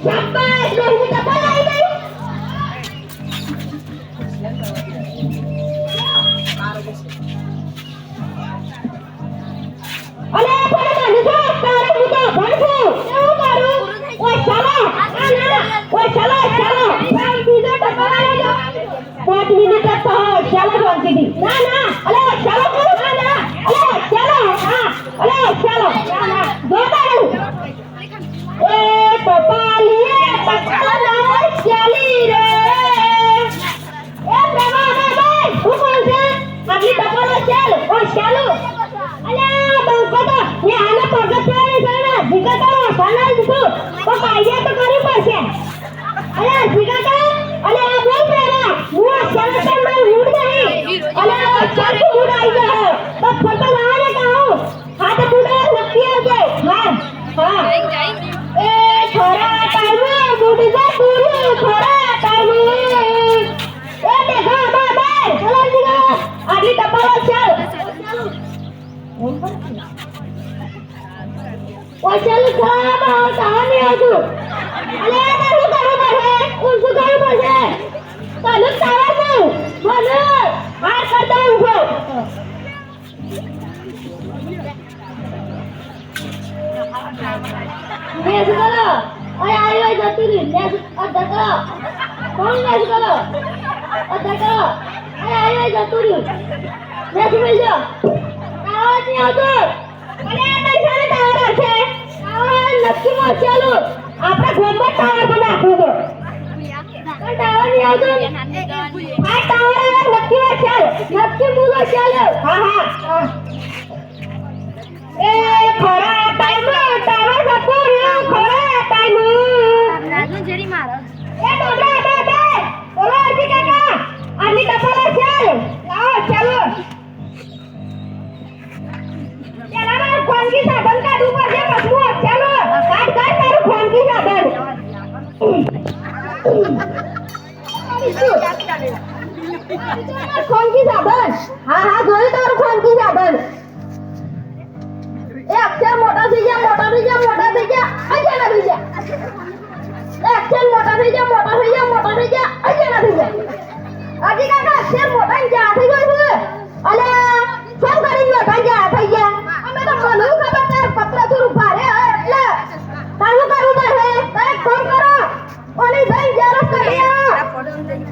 શાબાશ લોહી ટપલ આવી ગઈ અલે પણ મને જો તારે હું તો ભણશું શું કરું ઓય ચાલો ઓય ચાલો ભાઈ બીજો ટપલ આવી ગયો 5 મિનિટ તો ચાલો રોંકી ના ના અલે ચાલો ના ના અલે ચાલો હા અલે ચાલો ના જોતાડું એ ટપાલીએ પકડો ચાલી રે એ પ્રમાણે હું કોણ છે આટલી ટપલો ચાલ ઓ ચાલો અલે બંકો તો મે આને પગત ચાલે છે ને જીગતા સાના છું તો પાઈએ તો કરી પડશે અલે જીગતા અલે આ બોલ પ્રેરા હું સેલેક્શન માં મૂડ નહીં અલે ચાલ મૂડ આવી ગયો તો ફોટો લાવને કહું હા તો મૂડ નક્કી આવજે હા હા એ થોડા ટાઈમ મૂડ જા પૂરી થોડા ટાઈમ એ દેખા બાય ચલો જીગા આટલી ટપાલો ચાલ ઓ ચાલ ખાવા તાને આવજો અલે તારું કરું પડે ઉંસુ કરું પડે તને તારા નું મને હાર કરતા ઉભો મેસ કરો ઓય આયો જતી રી મેસ અડધા કરો કોણ મેસ કરો અડધા કરો ઓય આયો જતું રી મેસ મેલજો આવાજ નહીં આવતો અલે પૈસા ને ટાવર છે ટાવર નક્કી માં ચાલો આપણે ગોમમાં ટાવર બનાવ્યો તો ટાવર નહીં આવતો આ ટાવર નક્કી માં ચાલ નક્કી બોલો ચાલો હા હા એ ખરા ટાઈમ ટાવર જતો રહ્યો ખરા ટાઈમ રાજુ જેરી મારો એ ડોડા ડોડા બોલો અજી કાકા આની ટપલા ચાલ આવો ચાલો ચાલો ખોનકી સાધન કાઢું પડશે મસમો ચાલો કાઢ તારું ખોનકી સાધન ખોનકી સાધન હા હા જોયું તારું ખોનકી સાધન એ અક્ષર મોટા થઈ ગયા અજાના થઈ ગયા એ અક્ષર મોટા થઈ ગયા અજાના થઈ ગયા હજી કાકા અક્ષર મોટા ને જ્યાં થઈ ગયું છે અલે શું કરી મોટા જ્યાં થઈ ગયા અમે તો મને ખબર તાર પત્ર થોડું ભારે એટલે તારું કરવું પડે તારે ફોન કરો ઓલી ભાઈ જારો કરી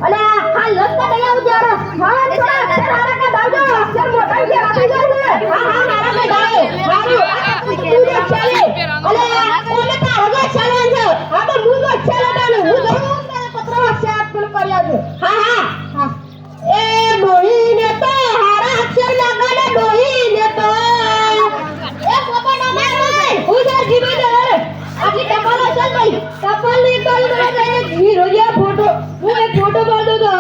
અલે હાલ લોટ કરી આવ જારો હા તારા કા દાવજો અક્ષર મોટા જ્યાં થઈ ગયું છે હા હા મારા મે દાવ મારું તું જે ચાલે અલે ઓલે તારો જે ચાલે છે આ તો હું જો ચાલે તાને હું જરૂર તારે પત્ર વાસ્યા પેલું કરી આવજો હા હા એ ડોહીને તો હારા અક્ષર લાગવાને ડોહીને તો એ પોપા ના મારે હું જે જીવીદાર આટલી ટપાલો ચાલ ભાઈ ટપાલ ની તો મને હીરો જે ફોટો હું એક ફોટો પાડતો તો